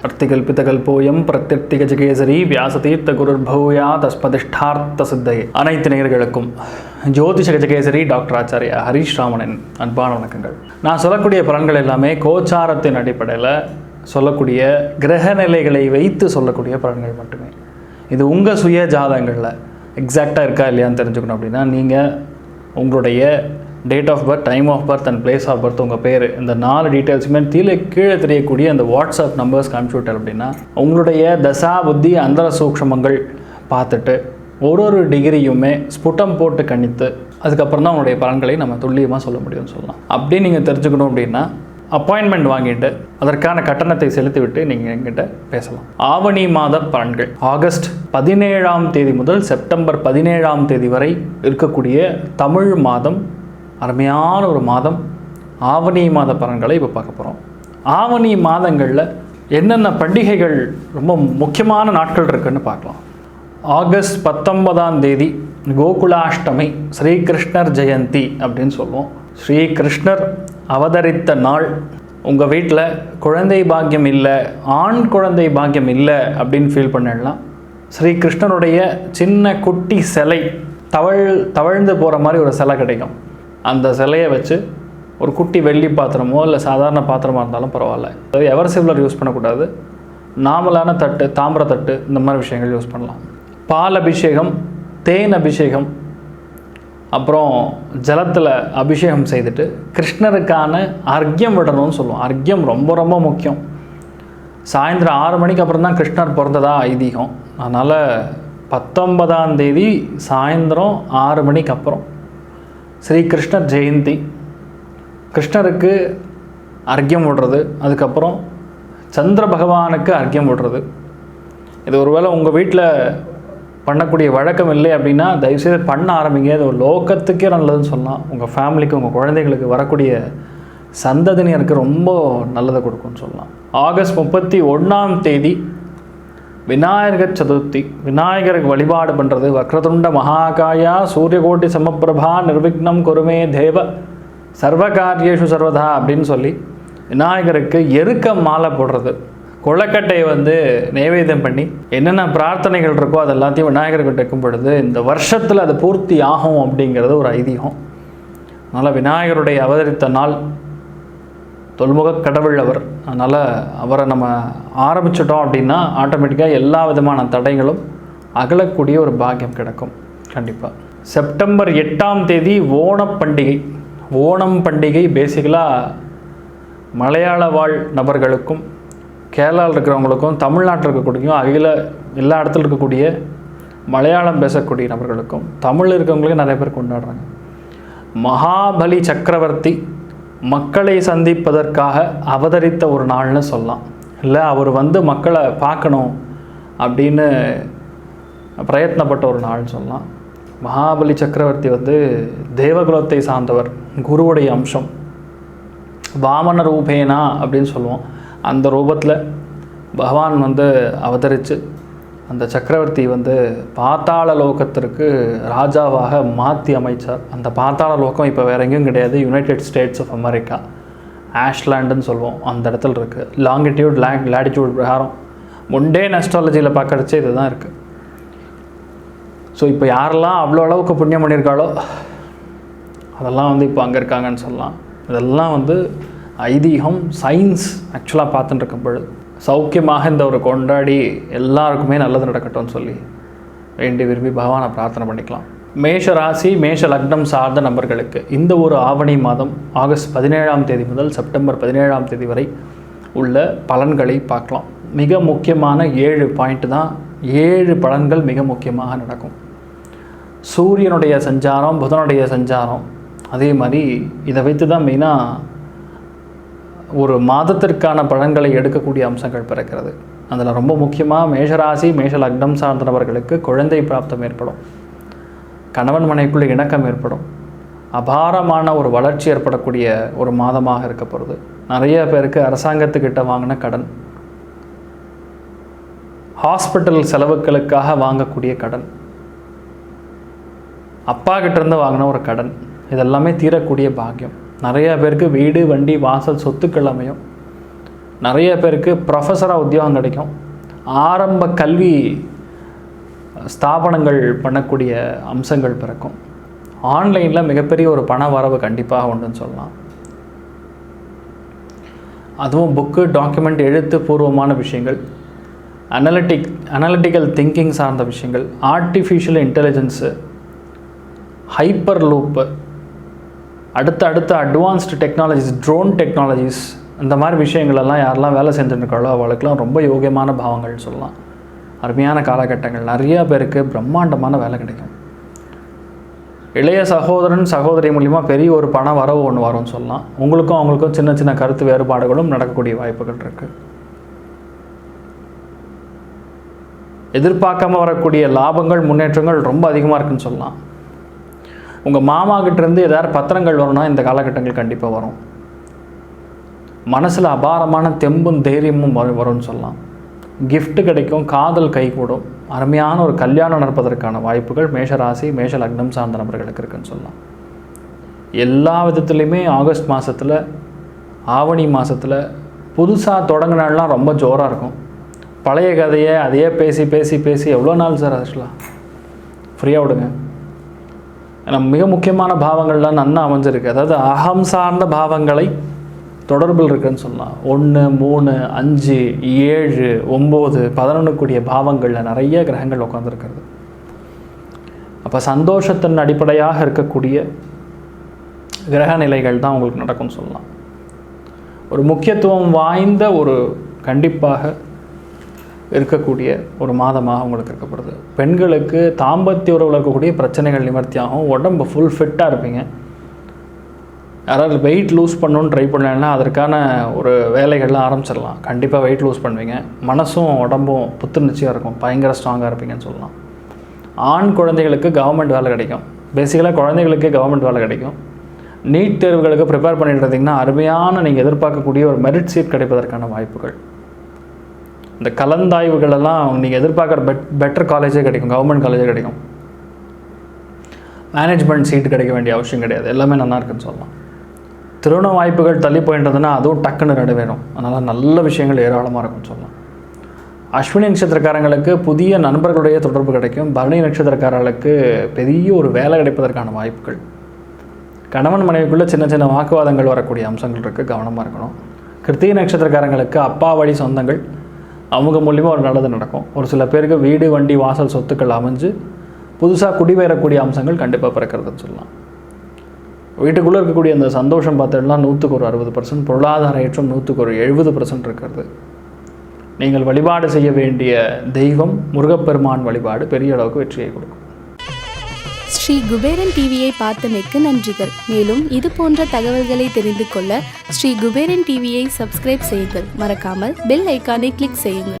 பிரத்திகல்பிதகல்போயம் பிரத்யர்த்திகஜகேசரி வியாசதீர்த்த குருர்பூயா தஸ்மதிஷ்டார்த்த சித்தையே. அனைத்து நேயர்களுக்கும் ஜோதிஷ கஜகேசரி டாக்டர் ஆச்சாரியா ஹரீஷ் ராமனின் அன்பான வணக்கங்கள். நான் சொல்லக்கூடிய பலன்கள் எல்லாமே கோச்சாரத்தின் அடிப்படையில் சொல்லக்கூடிய கிரக நிலைகளை வைத்து சொல்லக்கூடிய பலன்கள் மட்டுமே. இது உங்கள் சுய ஜாதகங்களில் எக்ஸாக்டாக இருக்கா இல்லையான்னு தெரிஞ்சுக்கணும் அப்படின்னா நீங்கள் உங்களுடைய date of birth, time of birth and place of birth, உங்கள் பேர், இந்த 4 டீட்டெயில்ஸுமே கீழே தெரியக்கூடிய அந்த வாட்ஸ்அப் நம்பர்ஸ்க்கு அனுப்பிச்சி விட்டார் அப்படின்னா உங்களுடைய தசா புத்தி அந்தர சூக்ஷமங்கள் பார்த்துட்டு ஒரு டிகிரியுமே ஸ்புட்டம் போட்டு கணித்து அதுக்கப்புறம் தான் உங்களுடைய பலன்களை நம்ம துல்லியமாக சொல்ல முடியும்னு சொல்லலாம். அப்படி நீங்கள் தெரிஞ்சுக்கணும் அப்படின்னா அப்பாயின்மெண்ட் வாங்கிட்டு அதற்கான கட்டணத்தை செலுத்திவிட்டு நீங்கள் என்கிட்ட பேசலாம். ஆவணி மாத பலன்கள் ஆகஸ்ட் 17ஆம் தேதி முதல் செப்டம்பர் 17ஆம் தேதி வரை இருக்கக்கூடிய தமிழ் மாதம், அருமையான ஒரு மாதம். ஆவணி மாத பலன்களை இப்போ பார்க்க போகிறோம். ஆவணி மாதங்களில் என்னென்ன பண்டிகைகள் ரொம்ப முக்கியமான நாட்கள் இருக்குன்னு பார்க்கலாம். ஆகஸ்ட் 19ஆம் தேதி கோகுலாஷ்டமி, ஸ்ரீகிருஷ்ணர் ஜெயந்தி அப்படின்னு சொல்லுவோம். ஸ்ரீகிருஷ்ணர் அவதரித்த நாள். உங்கள் வீட்டில் குழந்தை பாக்கியம் இல்லை, ஆண் குழந்தை பாக்கியம் இல்லை அப்படின்னு ஃபீல் பண்ணிடலாம். ஸ்ரீகிருஷ்ணனுடைய சின்ன குட்டி சிலை, தவழ்ந்து போகிற மாதிரி ஒரு சிலை கிடைக்கும். அந்த சிலையை வச்சு ஒரு குட்டி வெள்ளி பாத்திரமோ இல்லை சாதாரண பாத்திரமாக இருந்தாலும் பரவாயில்ல. அதாவது எவர் சில்வர் யூஸ் பண்ணக்கூடாது. நார்மலான தட்டு, தாமிர தட்டு, இந்த மாதிரி விஷயங்கள் யூஸ் பண்ணலாம். பால் அபிஷேகம், தேன் அபிஷேகம், அப்புறம் ஜலத்தில் அபிஷேகம் செய்துட்டு கிருஷ்ணருக்கான அர்க்கியம் விடணும்னு சொல்லுவோம். அர்க்கியம் ரொம்ப ரொம்ப முக்கியம். சாயந்தரம் 6 மணிக்கு அப்புறம் தான் கிருஷ்ணர் பிறந்ததா ஐதீகம். அதனால் 19ஆம் தேதி சாயந்தரம் 6 மணிக்கு அப்புறம் ஸ்ரீகிருஷ்ணர் ஜெயந்தி, கிருஷ்ணருக்கு அர்க்கியம் விடுறது, அதுக்கப்புறம் சந்திர பகவானுக்கு அர்க்கியம் விடுறது. இது ஒருவேளை உங்கள் வீட்டில் பண்ணக்கூடிய வழக்கம் இல்லை அப்படின்னா தயவுசெய்து பண்ண ஆரம்பிங்க. இது ஒரு லோகத்துக்கே நல்லதுன்னு சொல்லலாம். உங்கள் ஃபேமிலிக்கு, உங்கள் குழந்தைங்களுக்கு, வரக்கூடிய சந்ததியினருக்கு ரொம்ப நல்லதை கொடுக்கும்னு சொல்லலாம். ஆகஸ்ட் 31ஆம் தேதி விநாயகர் சதுர்த்தி. விநாயகருக்கு வழிபாடு பண்ணுறது. வக்ரதுண்ட மகாகாயா சூரியகோட்டி சமப்பிரபா நிர்விக்னம் குருமே தேவ சர்வகாரியேஷு சர்வதா அப்படின்னு சொல்லி விநாயகருக்கு எருக்க மாலை போடுறது. கொழுக்கட்டையை நைவேத்தியம் பண்ணி என்னென்ன பிரார்த்தனைகள் இருக்கோ அது எல்லாத்தையும் விநாயகருக்கு வைக்கும் பொழுது இந்த வருஷத்தில் அது பூர்த்தி ஆகும் அப்படிங்கிறது ஒரு ஐதீகம். அதனால் விநாயகருடைய அவதரித்த நாள், தொல்முக கடவுள் அவர். அதனால் அவரை நம்ம ஆரம்பிச்சிட்டோம் அப்படின்னா ஆட்டோமேட்டிக்காக எல்லா விதமான தடைகளும் அகலக்கூடிய ஒரு பாக்கியம் கிடைக்கும் கண்டிப்பாக. செப்டம்பர் 8ஆம் தேதி ஓணம் பண்டிகை. ஓணம் பண்டிகை பேசிக்கலாக மலையாள வாழ் நபர்களுக்கும், கேரளாவில் இருக்கிறவங்களுக்கும், தமிழ்நாட்டில் இருக்கக்கூடியும், அகில எல்லா இடத்துல இருக்கக்கூடிய மலையாளம் பேசக்கூடிய நபர்களுக்கும், தமிழ் இருக்கவங்களுக்கும் நிறைய பேர் கொண்டாடுறாங்க. மகாபலி சக்கரவர்த்தி மக்களை சந்திப்பதற்காக அவதரித்த ஒரு நாள்னு சொல்லலாம். இல்லை அவர் மக்களை பார்க்கணும் அப்படின்னு பிரயத்னப்பட்ட ஒரு நாள்னு சொல்லலாம். மகாபலி சக்கரவர்த்தி தேவகுலத்தை சார்ந்தவர், குருவுடைய அம்சம். வாமன ரூபேனா அப்படின்னு சொல்லுவோம். அந்த ரூபத்தில் பகவான் அவதரித்து அந்த சக்கரவர்த்தி பாத்தாள லோகத்திற்கு ராஜாவாக மாற்றி அமைச்சார். அந்த பாத்தாள லோகம் இப்போ வேறு எங்கேயும் கிடையாது. யுனைடெட் ஸ்டேட்ஸ் ஆஃப் அமெரிக்கா, ஆஷ்லாண்டுன்னு சொல்லுவோம், அந்த இடத்துல இருக்குது. லாங்கிடியூட் லேட்டிடியூட் பிரகாரம் முண்டேன் அஸ்ட்ராலஜியில் பார்க்கறச்சே இது தான் இருக்குது. ஸோ இப்போ யாரெல்லாம் அவ்வளோ அளவுக்கு புண்ணியம் பண்ணியிருக்காளோ அதெல்லாம் இப்போ அங்கே இருக்காங்கன்னு சொல்லலாம். இதெல்லாம் ஐதீகம், சயின்ஸ் ஆக்சுவலாக பார்த்துட்டு இருக்கும் பொழுது சௌக்கியமாக இந்த ஒரு கொண்டாடி எல்லாருக்குமே நல்லது நடக்கட்டும்னு சொல்லி வேண்டி விரும்பி பகவானை பிரார்த்தனை பண்ணிக்கலாம். மேஷ ராசி, மேஷ லக்னம் சார்ந்த நபர்களுக்கு இந்த ஒரு ஆவணி மாதம் ஆகஸ்ட் 17ஆம் தேதி முதல் செப்டம்பர் 17ஆம் தேதி வரை உள்ள பலன்களை பார்க்கலாம். மிக முக்கியமான 7 பாயிண்ட் தான். 7 பலன்கள் மிக முக்கியமாக நடக்கும். சூரியனுடைய சஞ்சாரம், புதனுடைய சஞ்சாரம், அதே மாதிரி இதை வைத்து தான் மெயினாக ஒரு மாதத்திற்கான பலன்களை எடுக்கக்கூடிய அம்சங்கள் பிறக்கிறது. அதில் ரொம்ப முக்கியமாக மேஷராசி, மேஷ லக்னம் சார்ந்த நபர்களுக்கு குழந்தை பிராப்தம் ஏற்படும். கணவன் மனைவிக்குள்ள இணக்கம் ஏற்படும். அபாரமான ஒரு வளர்ச்சி ஏற்படக்கூடிய ஒரு மாதமாக இருக்க போகிறது. நிறைய பேருக்கு அரசாங்கத்துக்கிட்ட வாங்கின கடன், ஹாஸ்பிட்டல் செலவுகளுக்காக வாங்கக்கூடிய கடன், அப்பா கிட்டேருந்து வாங்கின ஒரு கடன், இதெல்லாமே தீரக்கூடிய பாக்கியம். நிறைய பேருக்கு வீடு, வண்டி, வாசல், சொத்துக்கள் அமையும். நிறைய பேருக்கு ப்ரொஃபஸராக உத்தியோகம் கிடைக்கும். ஆரம்ப கல்வி ஸ்தாபனங்கள் பண்ணக்கூடிய அம்சங்கள் பிறக்கும். ஆன்லைனில் மிகப்பெரிய ஒரு பண வரவு கண்டிப்பாக உண்டுன்னு சொல்லலாம். அதுவும் புக்கு, டாக்குமெண்ட், எழுத்துப்பூர்வமான விஷயங்கள், அனலிட்டிக்கல் திங்கிங் சார்ந்த விஷயங்கள், ஆர்டிஃபிஷியல் இன்டெலிஜென்ஸு, ஹைப்பர் லூப்பு, அடுத்த அட்வான்ஸ்டு டெக்னாலஜிஸ், ட்ரோன் டெக்னாலஜிஸ், இந்த மாதிரி விஷயங்களெல்லாம் யாரெல்லாம் வேலை செஞ்சுருக்காளோ அவளுக்கெல்லாம் ரொம்ப யோகியமான பாவங்கள் சொல்லலாம். அருமையான காலகட்டங்கள். நிறையா பேருக்கு பிரம்மாண்டமான வேலை கிடைக்கும். இளைய சகோதரன், சகோதரி மூலிமா பெரிய ஒரு பண வரவு ஒன்று வரும்னு சொல்லலாம். உங்களுக்கும் அவங்களுக்கும் சின்ன சின்ன கருத்து வேறுபாடுகளும் நடக்கக்கூடிய வாய்ப்புகள் இருக்குது. எதிர்பார்க்காம வரக்கூடிய லாபங்கள், முன்னேற்றங்கள் ரொம்ப அதிகமாக இருக்குன்னு சொல்லலாம். உங்கள் மாமா கிட்டேருந்து ஏதாவது பத்திரங்கள் வரும்னா இந்த காலகட்டங்கள் கண்டிப்பாக வரும். மனசில் அபாரமான தெம்பும் தைரியமும் வரும்னு சொல்லலாம். கிஃப்ட் கிடைக்கும், காதல் கைகூடும், அருமையான ஒரு கல்யாணம் நடப்பதற்கான வாய்ப்புகள் மேஷ ராசி, மேஷ லக்னம் சார்ந்த நபர்களுக்கு இருக்குன்னு சொல்லலாம். எல்லா விதத்துலையுமே ஆகஸ்ட் மாதத்தில், ஆவணி மாதத்தில் புதுசாக தொடங்கினாலாம் ரொம்ப ஜோராக இருக்கும். பழைய கதையை அதையே பேசி பேசி பேசி எவ்வளோ நாள் சார் ஆக்சுவலாக ஃப்ரீயாக விடுங்க. ஏன்னா மிக முக்கியமான பாவங்கள்லாம் நன்னா அமைஞ்சிருக்கு. அதாவது அகம் சார்ந்த பாவங்களை தொடர்பில் இருக்குன்னு சொல்லலாம். 1, 3, 5, 7, 9, 11 கூடிய பாவங்களில் நிறைய கிரகங்கள் உட்காந்துருக்கிறது. அப்போ சந்தோஷத்தின் அடிப்படையாக இருக்கக்கூடிய கிரக நிலைகள் தான் உங்களுக்கு நடக்கும்னு சொல்லலாம். ஒரு முக்கியத்துவம் வாய்ந்த ஒரு கண்டிப்பாக இருக்கக்கூடிய ஒரு மாதமாக உங்களுக்கு இருக்கப்படுது. பெண்களுக்கு தாம்பத்திய உறவில் இருக்கக்கூடிய பிரச்சனைகள் நிவர்த்தியாகும். உடம்பு ஃபுல் ஃபிட்டாக இருப்பீங்க. யாராவது வெயிட் லூஸ் பண்ணணுன்னு ட்ரை பண்ணலைன்னா அதற்கான ஒரு வேலைகள்லாம் ஆரம்பிச்சிடலாம். கண்டிப்பாக வெயிட் லூஸ் பண்ணுவீங்க. மனசும் உடம்பும் புத்துணர்ச்சியாக இருக்கும். பயங்கர ஸ்ட்ராங்காக இருப்பீங்கன்னு சொல்லலாம். ஆண் குழந்தைகளுக்கு கவர்மெண்ட் வேலை கிடைக்கும். பேசிக்கலாக குழந்தைகளுக்கே கவர்மெண்ட் வேலை கிடைக்கும். நீட் தேர்வுகளுக்கு ப்ரிப்பேர் பண்ணிட்டு இருந்தீங்கன்னா அருமையான நீங்கள் எதிர்பார்க்கக்கூடிய ஒரு மெரிட் சீட் கிடைப்பதற்கான வாய்ப்புகள். இந்த கலந்தாய்வுகளெல்லாம் நீங்கள் எதிர்பார்க்குற பெட்டர் காலேஜே கிடைக்கும், கவர்மெண்ட் காலேஜே கிடைக்கும். மேனேஜ்மெண்ட் சீட்டு கிடைக்க வேண்டிய அவசியம் கிடையாது. எல்லாமே நல்லா இருக்குன்னு சொல்லலாம். திருமண வாய்ப்புகள் தள்ளி போயின்றதுன்னா அதுவும் டக்குன்னு நடுவேணும். அதனால் நல்ல விஷயங்கள் ஏராளமாக இருக்குன்னு சொல்லலாம். அஸ்வினி நட்சத்திரக்காரங்களுக்கு புதிய நண்பர்களுடைய தொடர்பு கிடைக்கும். பரணி நட்சத்திரக்காரர்களுக்கு பெரிய ஒரு வேலை கிடைப்பதற்கான வாய்ப்புகள். கணவன் மனைவிக்குள்ளே சின்ன சின்ன வாக்குவாதங்கள் வரக்கூடிய அம்சங்கள் இருக்குது, கவனமாக இருக்கணும். கிருத்திகை நட்சத்திரக்காரங்களுக்கு அப்பா வழி சொந்தங்கள், அவங்க மூலியமாக ஒரு நல்லது நடக்கும். ஒரு சில பேருக்கு வீடு, வண்டி, வாசல், சொத்துக்கள் அமைஞ்சு புதுசாக குடிபெயரக்கூடிய அம்சங்கள் கண்டிப்பாக பிறக்கிறதுன்னு சொல்லலாம். வீட்டுக்குள்ளே இருக்கக்கூடிய அந்த சந்தோஷம் பார்த்தோம்னா 100க்கு ஒரு 60%, பொருளாதார ஏற்றம் 100க்கு ஒரு 70% இருக்கிறது. நீங்கள் வழிபாடு செய்ய வேண்டிய தெய்வம் முருகப்பெருமான் வழிபாடு பெரிய அளவுக்கு வெற்றியை கொடுக்கும். ஸ்ரீ குபேரன் டிவியை பார்த்தமைக்கு நன்றிகள். மேலும் இது போன்ற தகவல்களை தெரிந்து கொள்ள ஸ்ரீ குபேரன் டிவியை சப்ஸ்கிரைப் செய்யுங்கள். மறக்காமல் பெல் ஐக்கானை கிளிக் செய்யுங்கள்.